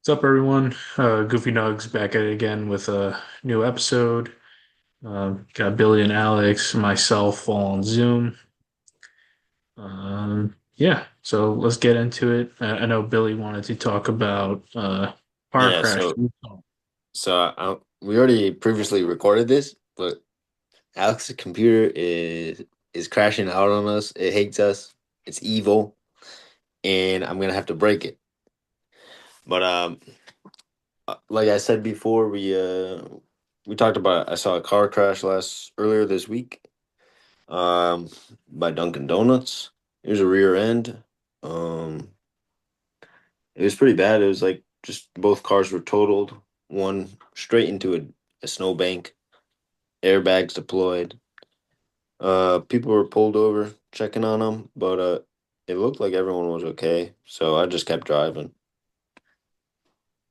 What's up, everyone? Goofy Nugs back at it again with a new episode. Got Billy and Alex, myself all on Zoom. Yeah, so let's get into it. I know Billy wanted to talk about car Yeah, crash. we already previously recorded this, but Alex's computer is crashing out on us. It hates us. It's evil, and I'm gonna have to break it. But like I said before, we talked about I saw a car crash last earlier this week um by Dunkin' Donuts. It was a rear end. Um, it was pretty bad. It was like just both cars were totaled. One straight into a snowbank. Airbags deployed. People were pulled over checking on them, but it looked like everyone was okay. So I just kept driving.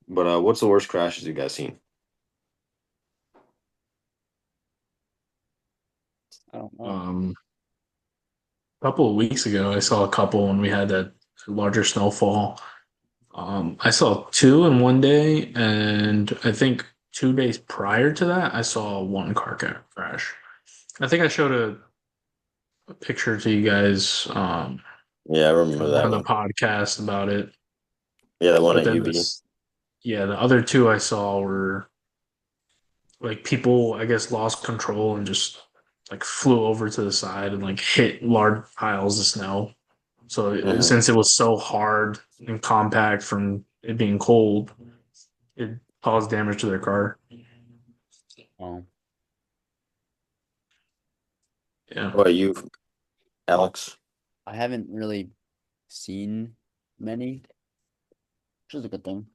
But what's the worst crashes you guys seen? I don't know. A couple of weeks ago, I saw a couple when we had that larger snowfall. I saw two in one day, and I think 2 days prior to that, I saw one crash. I think I showed a picture to you guys Yeah, I remember that on the one. podcast about it. Yeah, the one But at then UB. this, yeah, the other two I saw were like people, I guess, lost control and just like flew over to the side and like hit large piles of snow. So Hmm. since it was so hard and compact from it being cold, it caused damage to their car. Um, Yeah. What about you, Alex? I haven't really seen many, which is a good thing.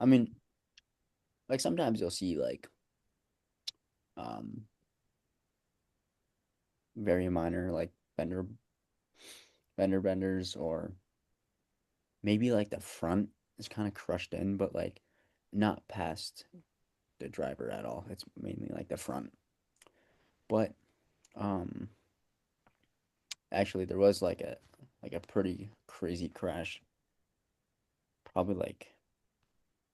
I mean, like sometimes you'll see like um very minor like fender benders or maybe like the front is kind of crushed in, but like not past the driver at all. It's mainly like the front. But um actually there was like a pretty crazy crash probably like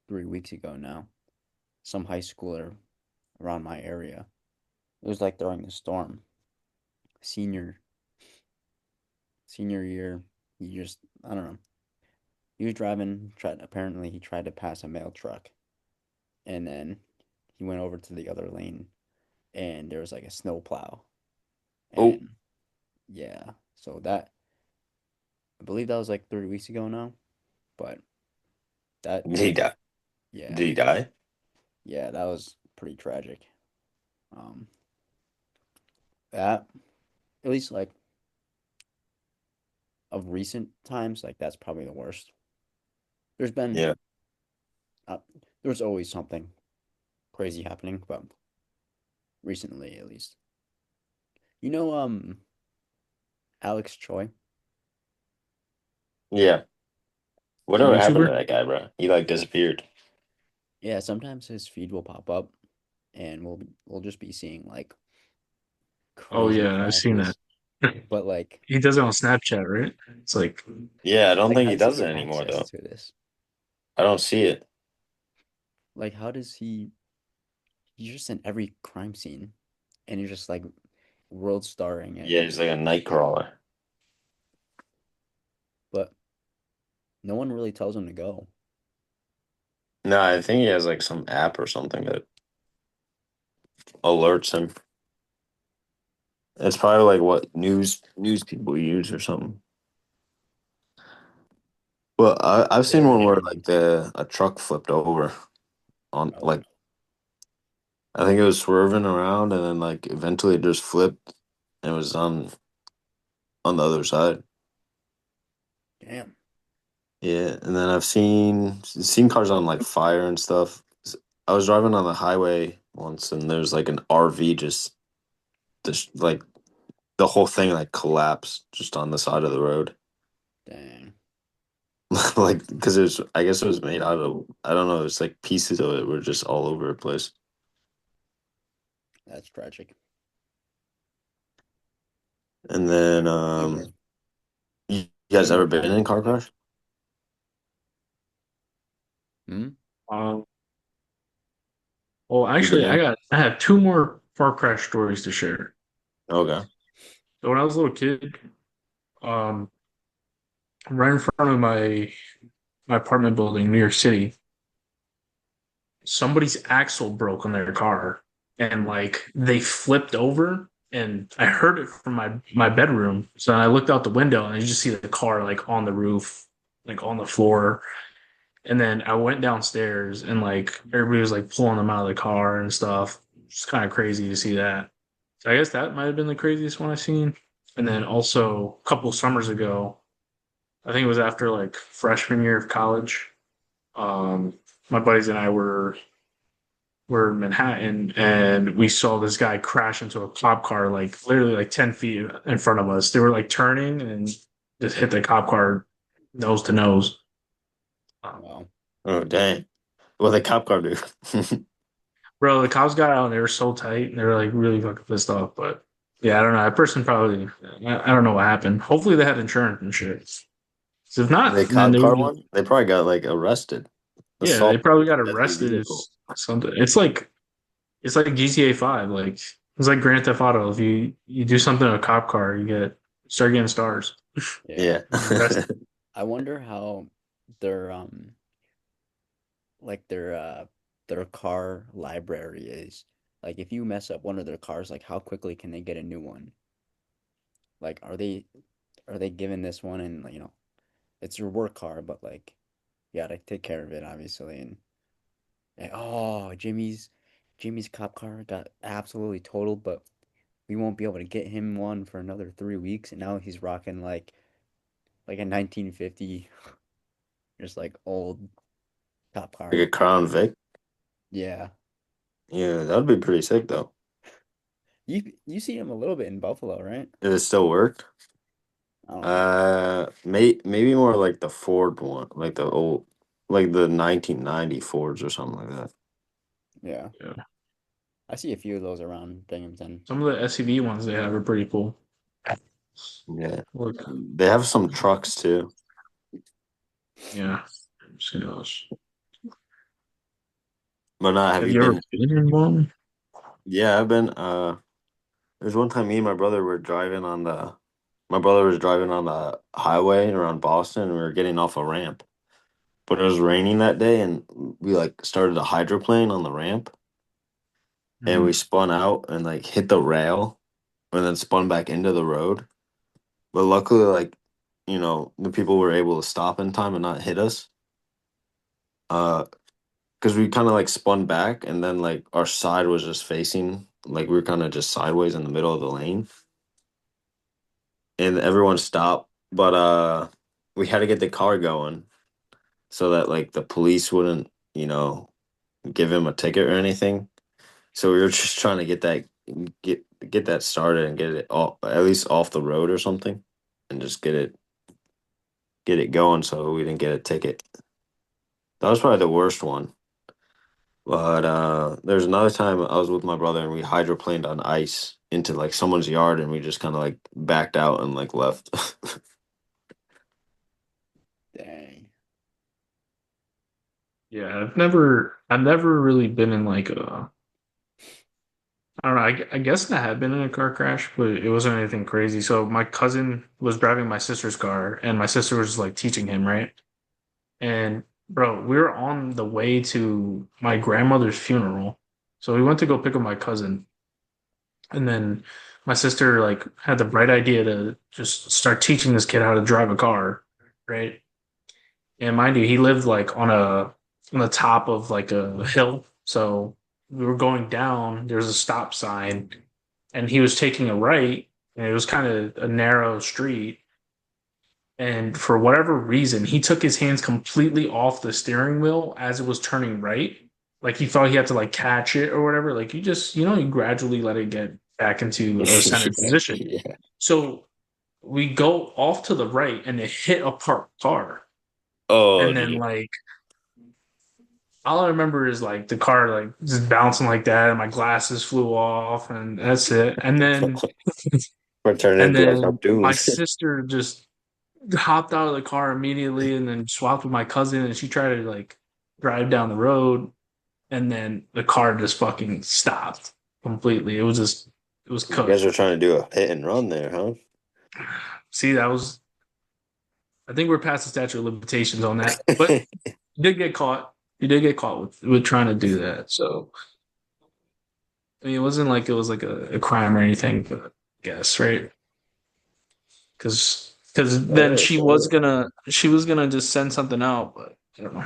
3 weeks ago now. Some high schooler around my area. It was like during the storm. Senior senior year, he just I don't know. He was driving, tried apparently he tried to pass a mail truck and then he went over to the other lane and there was like a snow plow. Oh, And yeah, so that I believe that was like 3 weeks ago now. But that did he die? yeah, Did he die? yeah, that was pretty tragic. Um that at least like of recent times, like that's probably the worst. There's been Yeah. uh, there's always something crazy happening, but recently at least. You know, Alex Choi. Yeah. The Whatever happened YouTuber? to that guy, bro? He like disappeared. Yeah, sometimes his feed will pop up, and we'll just be seeing like Oh crazy yeah, I've seen that. crashes. But like, He does it on Snapchat, right? It's like, Yeah, I don't like think how he does he does it get anymore access though. to this? I don't see it. Like, how does he? He's just in every crime scene, and you're just like world starring it. Yeah, he's like a night crawler. But no one really tells him to go. No, I think he has like some app or something that alerts him. It's probably like what news people use or something. Well, I've Yeah, seen one maybe where on like YouTube. a truck flipped over on Oh, like I think it was swerving around and then like eventually it just flipped and it was on the other side. damn. Yeah, and then I've seen cars on like fire and stuff. I was driving on the highway once and there's like an RV just like the whole thing like collapsed just on the side of the road. Dang. Like because it was I guess it was made out of I don't know, it's like pieces of it were just all over the place. That's tragic. And then Anyway, you guys ever been in a car crash? Hmm? Um, well, You actually, did? I have two more car crash stories to share. Okay. So when I was a little kid, um, right in front of my apartment building in New York City, somebody's axle broke on their car, and like they flipped over, and I heard it from my bedroom. So I looked out the window, and I just see the car like on the roof, like on the floor. And then I went downstairs, and like everybody was like pulling them out of the car and stuff. It's kind of crazy to see that. So I guess that might have been the craziest one I've seen. And then also a couple summers ago, I think it was after like freshman year of college. Um, my buddies and I were in Manhattan, and we saw this guy crash into a cop car like literally like 10 feet in front of us. They were like turning and just hit the cop car nose to nose. Um, Wow. Oh, dang. What the cop car do? Bro, the cops got out and they were so tight and they were like really fucking pissed off. But yeah, I don't know. That person probably, I don't know what happened. Hopefully they had insurance and shit. 'Cause if The not, then cop they car would just, one? They probably got like arrested. yeah, they Assault probably got with deadly arrested or vehicle. something. It's like GTA 5. Like, it's like Grand Theft Auto. If you do something to a cop car, start getting stars. Yeah. Yeah. Arrested. I wonder how their like their car library is. Like if you mess up one of their cars, like how quickly can they get a new one? Like are they given this one and like, it's your work car, but like you gotta take care of it obviously and oh Jimmy's cop car got absolutely totaled, but we won't be able to get him one for another 3 weeks and now he's rocking like a 1950 just like old cop Like car. a Crown Vic. Yeah. Yeah, that'd be pretty sick though. You see him a little bit in Buffalo, right? If it still worked. I don't know. Maybe more like the Ford one, like the old, like the 1990 Fords or something like that. Yeah. Yeah. I see a few of those around Binghamton. Some of the SUV ones they have are pretty cool. Yeah, Look, they have some trucks too, yeah. See those. but not. Have Have you you ever been? been in one? Yeah, I've been. There's one time me and my brother were driving on the. My brother was driving on the highway around Boston, and we were getting off a ramp. But it was raining that day, and we like started a hydroplane on the ramp, and we Mhm. spun out and like hit the rail, and then spun back into the road. But luckily, like, the people were able to stop in time and not hit us. Because we kind of like spun back and then like our side was just facing, like we were kind of just sideways in the middle of the lane, and everyone stopped. But we had to get the car going so that like the police wouldn't, give him a ticket or anything. So we were just trying to get that started and get it off, at least off the road or something, and just get it going so we didn't get a ticket. That was probably the worst one. But there's another time I was with my brother and we hydroplaned on ice into like someone's yard and we just kind of like backed out and like left. Dang. Yeah, I've never really been in like I don't know. I guess I had been in a car crash, but it wasn't anything crazy. So my cousin was driving my sister's car, and my sister was like teaching him, right? And bro, we were on the way to my grandmother's funeral, so we went to go pick up my cousin, and then my sister like had the bright idea to just start teaching this kid how to drive a car, right? And mind you, he lived like on the top of like a hill. So we were going down, there's a stop sign, and he was taking a right, and it was kind of a narrow street. And for whatever reason, he took his hands completely off the steering wheel as it was turning right. Like he thought he had to like catch it or whatever. Like you just, you gradually let it get back into a center Yeah, position. yeah. So we go off to the right and it hit a parked car. Oh, And then dude. like all I remember is like the car like just bouncing like that, and my glasses flew off, and that's it. We're turning And into a then my cartoon. sister just hopped out of the car immediately, and then swapped with my cousin, and she tried to like drive down the road, and then the car just fucking stopped completely. It was You guys cooked. are trying to do a hit and run there, huh? See, that was I think we're past the statute of limitations on that, but you did get caught. You did get caught with trying to do that. So I mean, it wasn't like it was like a crime or anything, but I guess right because then Oh, she was gonna just send something out, but I don't know.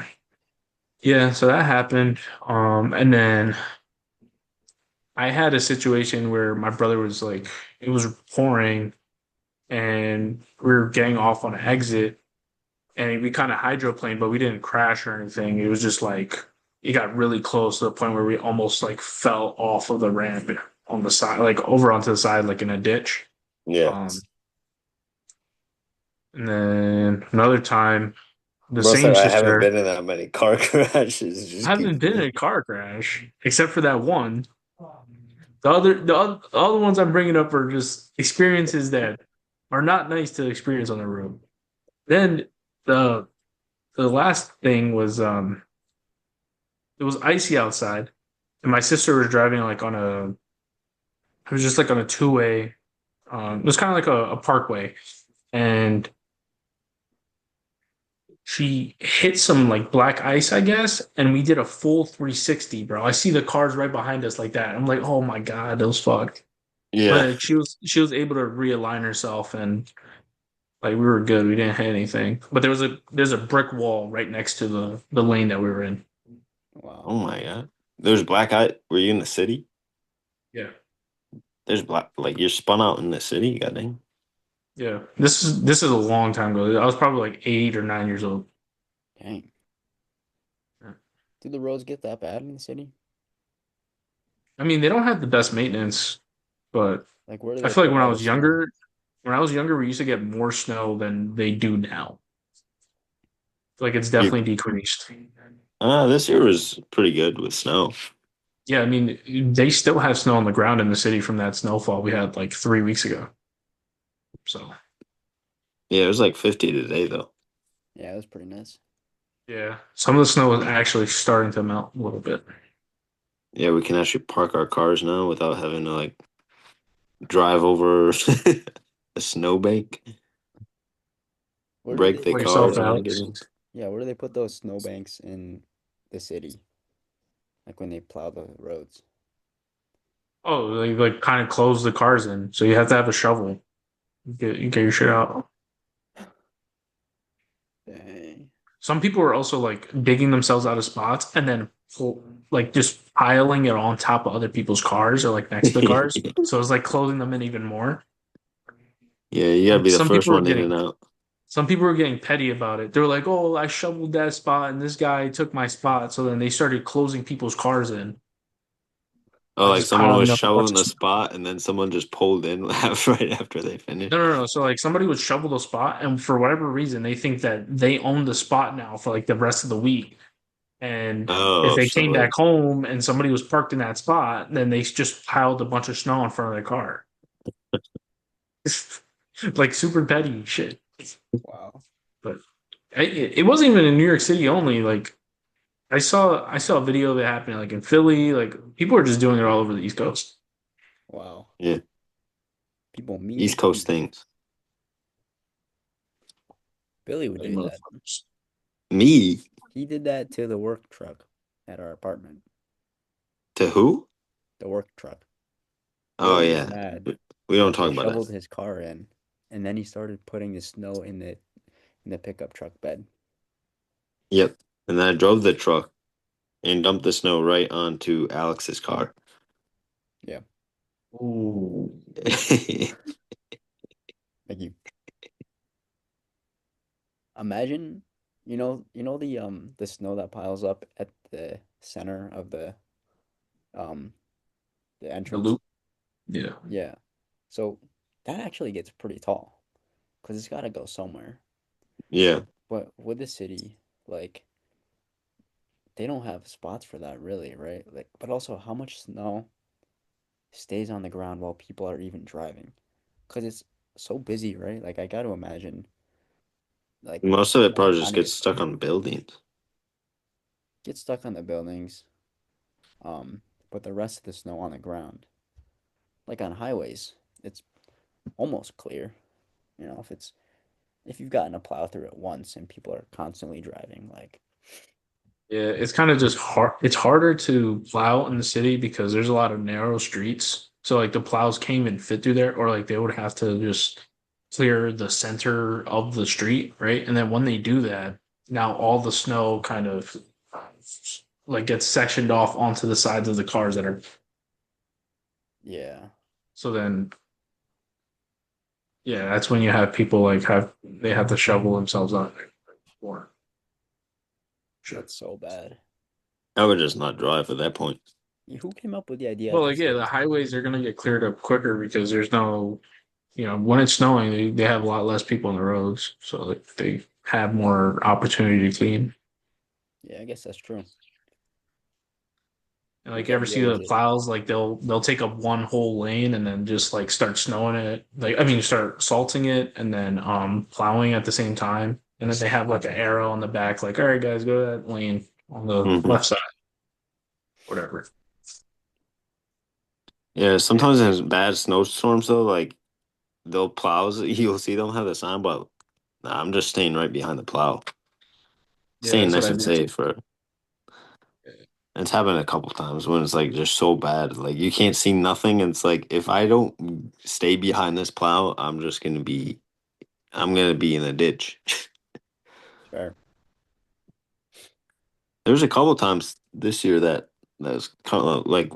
Yeah, so that happened. And then I had a situation where my brother was like, it was pouring, and we were getting off on an exit, and we kind of hydroplaned, but we didn't crash or anything. It was just like it got really close to the point where we almost like fell off of the ramp on the side, like over onto the side, like in a ditch. yeah. Um, and then another time, the Bro same said I haven't sister. been in that many car crashes. I Just keep haven't been in going. a car crash except for that one. All the ones I'm bringing up are just experiences that are not nice to experience on the road. Then the the last thing was it was icy outside, and my sister was driving like on a it was just like on a two-way. It was kind of like a parkway, and she hit some like black ice, I guess, and we did a full 360, bro. I see the cars right behind us like that. I'm like, oh my god, that was fucked. Yeah. But she was able to realign herself, and like we were good. We didn't hit anything. But there's a brick wall right next to the lane that we were in. Oh Wow. my God. There's black eye. Were you in the city? Yeah. There's black. Like you're spun out in the city. Goddamn. Yeah. This is a long time ago. I was probably like 8 or 9 years old. Dang. Yeah. Do the roads get that bad in the city? I mean, they don't have the best maintenance, but Like, where do I they feel like put all the snow? when I was younger, we used to get more snow than they do now. Like it's You. definitely decreased. This year was pretty good with snow. Yeah, I mean, they still have snow on the ground in the city from that snowfall we had like 3 weeks ago. So Yeah, it was like 50 today though. Yeah, it was pretty nice. yeah, some of the snow is actually starting to melt a little bit. Yeah, we can actually park our cars now without having to like drive over a snowbank, Where do break they the For put yourself, cars those? on Alex. getting. Yeah, where do they put those snowbanks in the city? Like when they plow the roads. Oh, they like kind of close the cars in, so you have to have a shovel. You get your shit out. Dang. Some people are also like digging themselves out of spots and then like just piling it on top of other people's cars or like next to the cars. So it's like closing them in even more. Yeah, you gotta And be the first one in and out. some people were getting petty about it. They're like, "Oh, I shoveled that spot and this guy took my spot." So then they started closing people's cars in Oh, by like just someone was piling up a bunch shoveling of the snow. spot and then someone just pulled in right after they finished. No. So like somebody would shovel the spot, and for whatever reason, they think that they own the spot now for like the rest of the week. And if Oh, they so came back home and somebody was parked in that spot, then they just piled a bunch of snow in front of their car. Like super petty shit. Wow. But it wasn't even in New York City only. Like I saw a video of it happening like in Philly. Like people are just doing it all over the East Coast. Wow. yeah, People East mean. Coast things. Billy would Like do that. motherfuckers. Me He did that to the work truck at our apartment. to who? The work truck. Oh Billy was yeah, mad we don't that they talk about that. shoveled his car in, and then he started putting the snow in the pickup truck bed. Yep. And then I drove the truck and dumped the snow right onto Alex's car. Yeah. Ooh. Like you imagine, the snow that piles up at the center of um the The entrance. loop. Yeah. Yeah. So that actually gets pretty tall because it's got to go somewhere. Yeah, But with the city, like they don't have spots for that really, right? Like, but also how much snow stays on the ground while people are even driving? Because it's so busy, right? Like I got to imagine like most of it not a probably just tiny gets bit. stuck on buildings. get stuck on the buildings. Um, but the rest of the snow on the ground, like on highways, it's almost clear. You know, if you've gotten a plow through it once and people are constantly driving, like Yeah, it's kind of just hard. It's harder to plow in the city because there's a lot of narrow streets. So like the plows can't even fit through there, or like they would have to just clear the center of the street, right? And then when they do that, now all the snow kind of like gets sectioned off onto the sides of the cars that are. yeah, So then, yeah, that's when you have people like they have to shovel themselves out there. Or shit. that's so bad. I would just not drive at that point. Who came up with the idea Well, to like yeah, say the this? highways are gonna get cleared up quicker because there's no when it's snowing, they have a lot less people on the roads, so like, they have more opportunity to clean. Yeah, I guess that's true. And like, Whose you ever see idea the was it? plows? Like, they'll take up one whole lane and then just like start snowing it. Like, I mean, start salting it and then plowing at the same time. And then they have like an arrow on the back, like, all right, guys, go to that lane on the Hmm. left side, whatever. Yeah, sometimes in bad snowstorms though, like they'll plows, you'll see them have the sign, but nah, I'm just staying right behind the plow, Yeah, staying that's what nice I and do too. safe. For it's happened a couple times when it's like just so bad, like you can't see nothing. And it's like if I don't stay behind this plow, I'm gonna be in a ditch. Fair. There's a couple times this year that was kind of like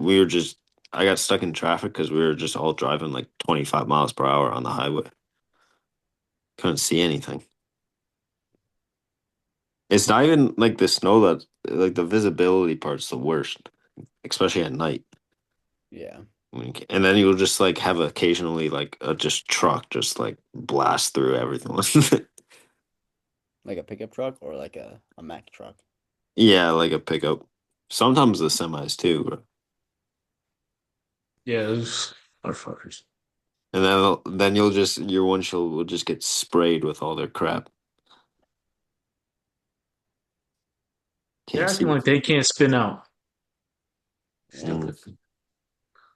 I got stuck in traffic because we were just all driving like 25 miles per hour on the highway. Couldn't see anything. It's not even like the snow that like the visibility part's the worst, especially at night. Yeah, And then you'll just like have occasionally like a just truck just like blast through everything. like a pickup truck or like a Mack truck. Yeah, like a pickup. Sometimes the semis too, bro. Yeah, those motherfuckers. And then you'll just your windshield will just get sprayed with all their crap. They're Can't acting see. like they can't spin out. Yeah. Stupid.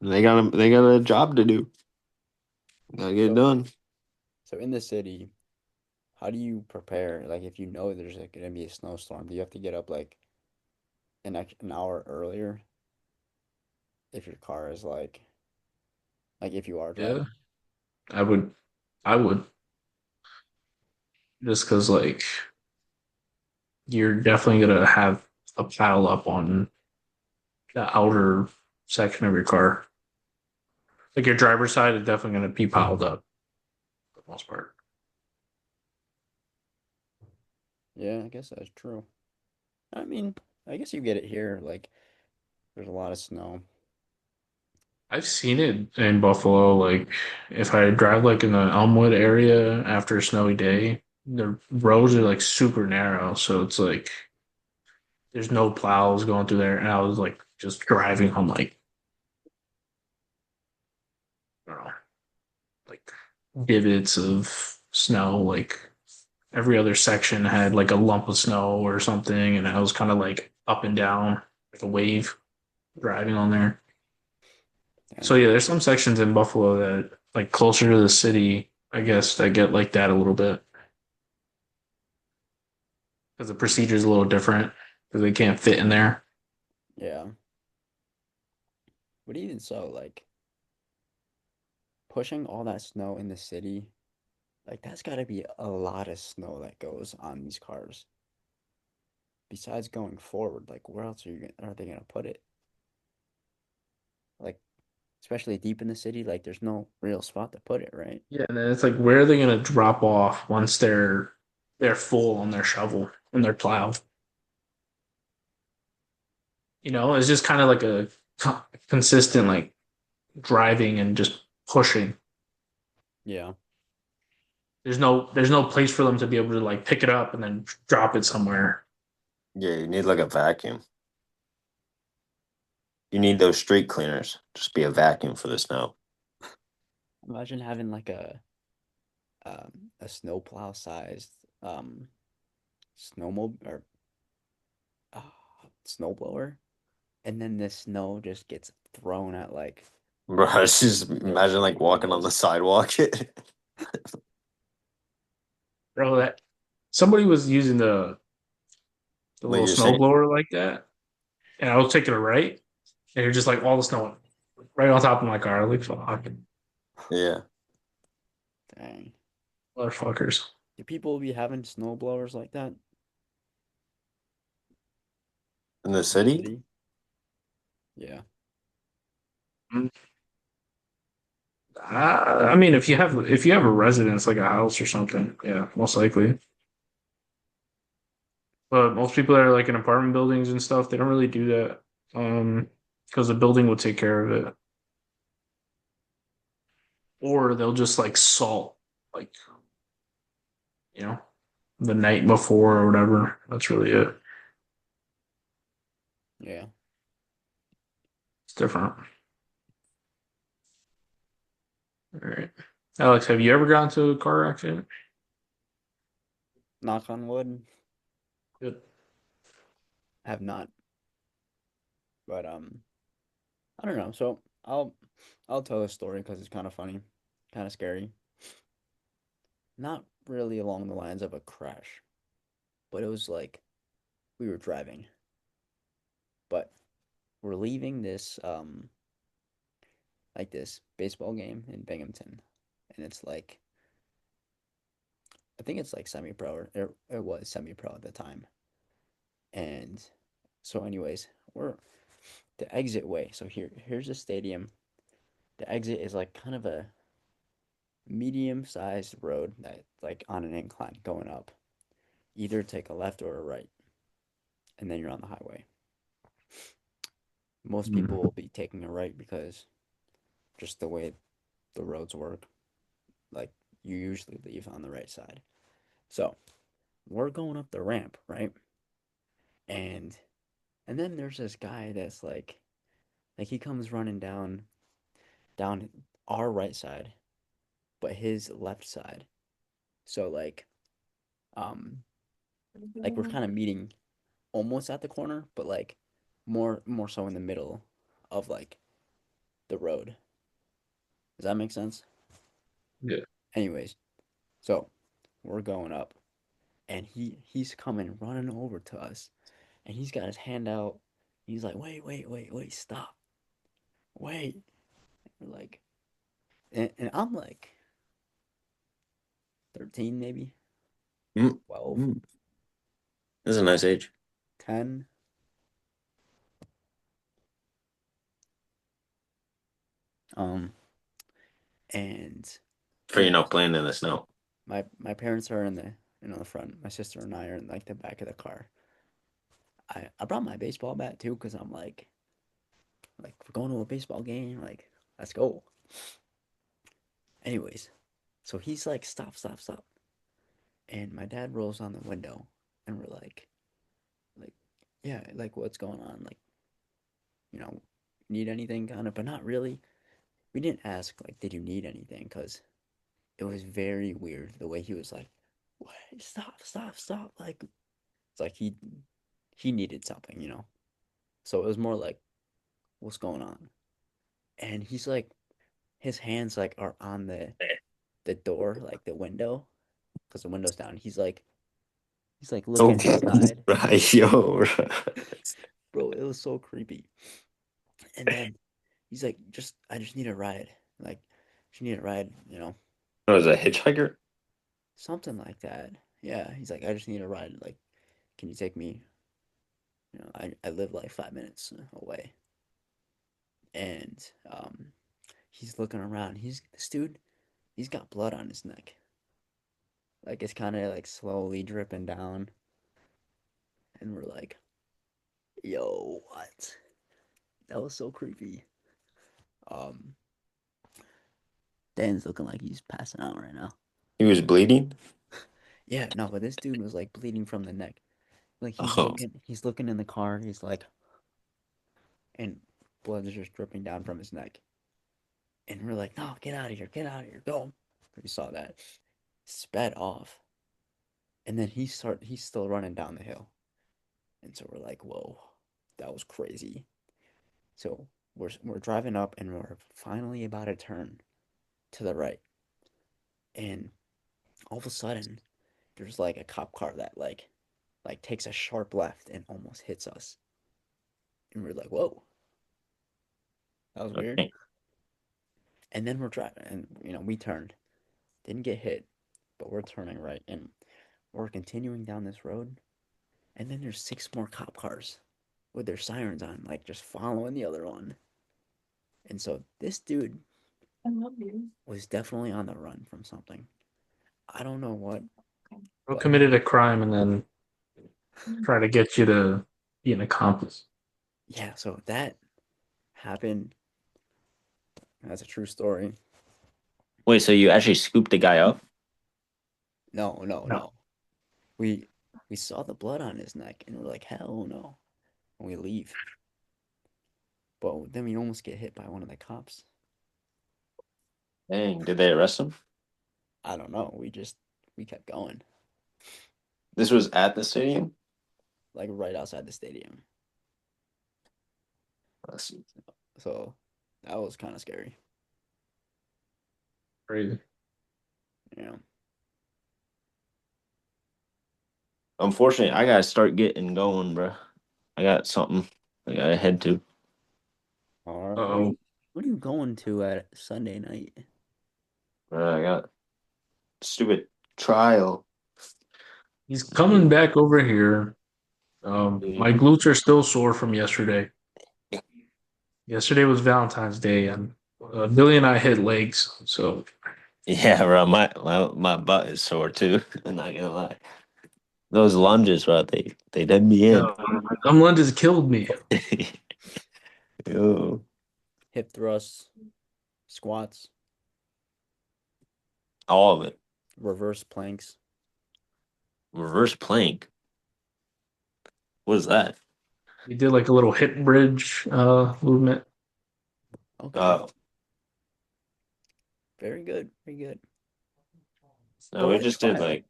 They got a job to do. Gotta get it So done. so in the city, how do you prepare? Like if you know there's like gonna be a snowstorm, do you have to get up like an hour earlier if your car is like if you are Yeah, driving? I would. I would just because like you're definitely gonna have a pile up on the outer section of your car. Like your driver's side is definitely going to be piled up for the most part. Yeah, I guess that's true. I mean, I guess you get it here. Like there's a lot of snow. I've seen it in Buffalo. Like if I drive like in the Elmwood area after a snowy day, the roads are like super narrow, so it's like there's no plows going through there, and I was like just driving on like I don't know, like divots of snow. Like every other section had like a lump of snow or something, and I was kind of like up and down like a wave driving on there. So Dang. yeah, there's some sections in Buffalo that like closer to the city, I guess, that get like that a little bit because the procedure is a little different because they can't fit in there. Yeah. But even so, like pushing all that snow in the city, like that's got to be a lot of snow that goes on these cars. Besides going forward, like where else are they gonna put it? Like especially deep in the city, like there's no real spot to put it, right? Yeah, and then it's like where are they gonna drop off once they're full on their shovel and their plow? It's just kind of like a consistent like driving and just pushing. Yeah. There's no place for them to be able to like pick it up and then drop it somewhere. Yeah, you need like a vacuum. You need those street cleaners. Just be a vacuum for the snow. Imagine having like a snowplow sized snowmobile or snowblower, and then the snow just gets thrown at like Bro, I just the imagine like walking on the windows. sidewalk. Bro, that somebody was using the Like little you're snow saying, blower like that, and I was taking a right, and you're just like all the snow went right on top of my car. Like fuck, yeah. Dang. motherfuckers. Do people be having snowblowers like that In the in the city? city? Yeah. Mm. I mean, if you have a residence like a house or something, yeah, most likely. But most people that are like in apartment buildings and stuff, they don't really do that. Because the building will take care of it, or they'll just like salt, like you know, the night before or whatever. That's really it. Yeah. It's different. All right, Alex, have you ever gotten into a car accident? Knock on wood. Good. Have not. But I don't know. So I'll tell a story because it's kind of funny, kind of scary. Not really along the lines of a crash, but it was like we were driving, but we're leaving this like this baseball game in Binghamton, and it's like I think it's like semi-pro or it was semi-pro at the time. And so anyways, we're the exit way. So here's the stadium. The exit is like kind of a medium-sized road that like on an incline going up. Either take a left or a right, and then you're on the highway. Most people will Mhm. be taking a right because just the way the roads work, like you usually leave on the right side. So we're going up the ramp, right? And and then there's this guy that's like he comes running down our right side, but his left side. So um like we're kind of meeting almost at the corner, but like more so in the middle of like the road. Does that make sense? Yeah. Anyways, so we're going up, and he's coming running over to us, and he's got his hand out. He's like, wait, stop, wait. We're like, and I'm like 13 maybe, Mm, 12, mm. This is a nice age. 10. Um, and For anyways, playing in the snow. my parents are in the front. My sister and I are in like the back of the car. I brought my baseball bat too because I'm like we're going to a baseball game. Like let's go. Anyways, so he's like stop, and my dad rolls on the window, and we're like yeah, like what's going on? Like you know, need anything kind of, but not really. We didn't ask like did you need anything because it was very weird the way he was like, wait, stop. Like it's like he needed something. So it was more like what's going on? And he's like his hands like are on the door, like the window, because the window's down. He's like Oh, looking inside. right, yo. Bro, it was so creepy. And then he's like, I just need a ride. Like, just need a ride, What was a hitchhiker? something like that. Yeah, he's like, I just need a ride. Like, can you take me? I live like 5 minutes away. And he's looking around. This dude, he's got blood on his neck. Like, it's kind of like slowly dripping down. And we're like, yo, what? That was so creepy. Um, Dan's looking like he's passing out right now. He was bleeding? Yeah, no, but this dude was like bleeding from the neck. Like Oh, he's looking in the car. He's like, and blood is just dripping down from his neck. And we're like, no, get out of here, go. We saw that, sped off, and then he's still running down the hill. And so we're like, whoa. That was crazy. So we're driving up and we're finally about to turn to the right, and all of a sudden there's like a cop car that like takes a sharp left and almost hits us, and we're like, whoa, that was weird. Okay. And then we're driving, and we turned, didn't get hit, but we're turning right, and we're continuing down this road, and then there's six more cop cars with their sirens on, like just following the other one. And so this dude was definitely on the run from something. I don't know what, Who but committed a crime and then try to get you to be an accomplice? yeah, so that happened. That's a true story. Wait, so you actually scooped the guy up? No, no, No. no. We we saw the blood on his neck and we're like, hell no. And we leave. But then we almost get hit by one of the cops. Dang, did they arrest him? I don't know. We kept going. This was at the stadium? Like right outside the stadium. Let's see. So that was kind of scary. Crazy. Yeah. Unfortunately, I gotta start getting going, bro. I got something I gotta head to. All right. Oh, What are you going to at Sunday night? Bro, I got stupid trial. he's coming back over here. My Mhm. glutes are still sore from yesterday. Yesterday was Valentine's Day, and Billy and I hit legs. So Yeah, bro. My butt is sore too. I'm not gonna lie. Those lunges, bro, they did me yeah, in. them lunges killed me. Yo, Hip thrusts, squats, all of it. reverse planks. Reverse plank. What is that? We did like a little hip bridge movement. Okay. Oh, Very good. Very good. no, What we kind of just did trial? like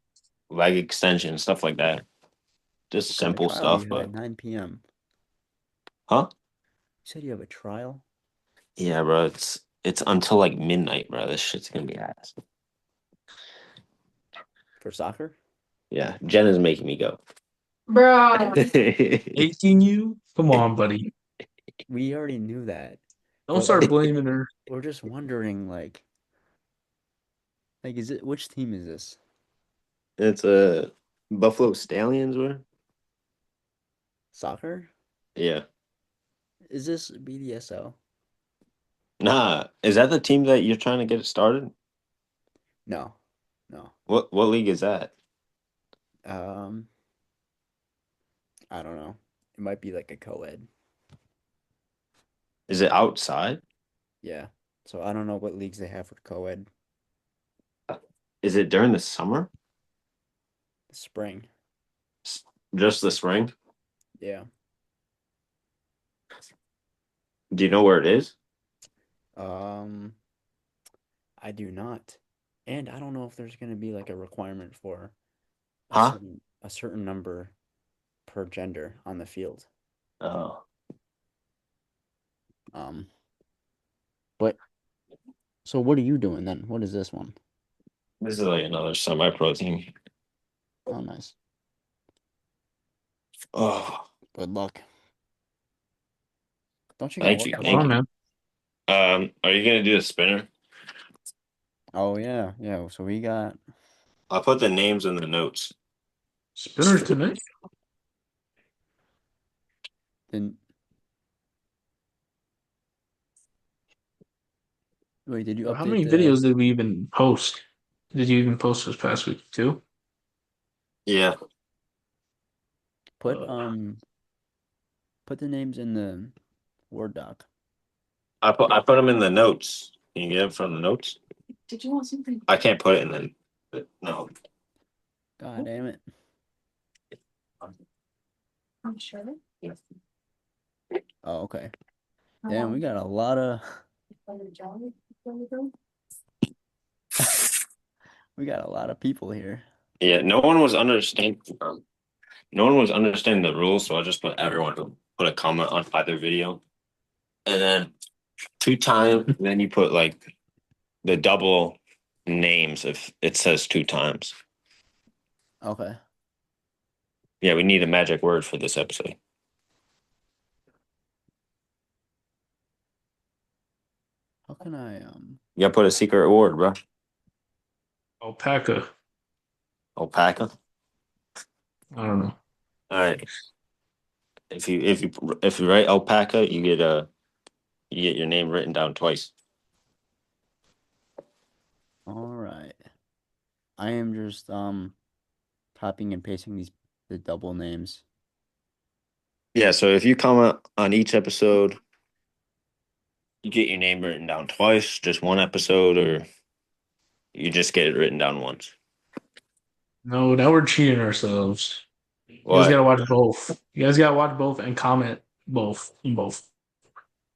leg extension stuff like that. Just What kind of simple trial do you stuff, have at but 9 p.m.? huh? You said you have a trial Yeah, bro. It's until like midnight, bro. This shit's gonna be ass. for soccer? Yeah, Jen is making me go. Bro. Making you? Come on, buddy. We already knew that, Don't but start blaming her. we're just wondering, like, is it which team is this? It's a Buffalo Stallions, bro. Soccer? Yeah. Is this BDSL? Nah, is that the team that you're trying to get it started? No, no. What league is that? Um, I don't know. It might be like a co-ed. Is it outside? Yeah. So I don't know what leagues they have for co-ed. Is it during the summer? Spring. S- Just the spring? Yeah. Do you know where it is? Um, I do not. And I don't know if there's going to be like a requirement for Huh? a certain number per gender on the field. Oh, Um, but so what are you doing then? What is this one? this is like another semi-pro team. Oh, nice. Oh, Good luck. Don't you got thank you, work thank Oh tomorrow? you. man. Are you gonna do a spinner? Oh yeah, yeah. So we got I'll put the names in the notes. Spinners tonight. then. Wait, did you How update many the videos did we even post? Did you even post this past week too? Yeah. put Uh, put the names in the Word doc? I put them in the notes. Can you get them from the notes? I can't put it in no. God damn it. Oh, okay. Damn, we got a lot of we got a lot of people here. Yeah, no one was understanding. No one was understanding the rules, so I just put everyone who put a comment on either video, and then 2 times. Then you put like the double names if it says 2 times. Okay. Yeah, we need a magic word for this episode. How can I You gotta put a secret word, bro. Alpaca. Alpaca. I don't know. All right. If you write alpaca, you get your name written down twice. all right. I am just copying and pasting the double names. Yeah, so if you comment on each episode, you get your name written down twice, just one episode, or you just get it written down once. No, now we're cheating ourselves. You guys gotta What? watch both. You guys gotta watch both and comment both.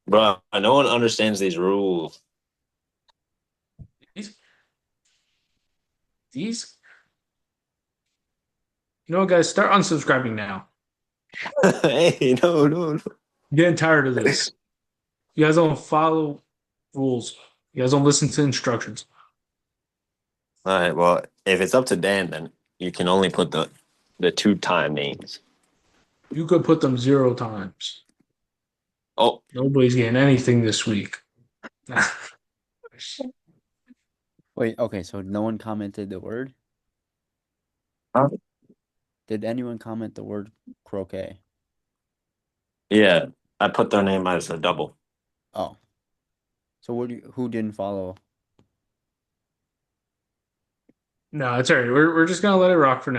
Bro, no one understands these rules. These, these, you know what, guys? Start unsubscribing now. Hey, no. I'm getting tired of this. You guys don't follow rules. You guys don't listen to instructions. All right, well, if it's up to Dan, then you can only put the 2 time names. You could put them 0 times. Oh, Nobody's getting anything this week. Wait, okay, so no one commented the word? huh? Did anyone comment the word croquet? Yeah, I put their name as a double. Oh. So who didn't follow? No, it's all right. We're just gonna let it rock for now.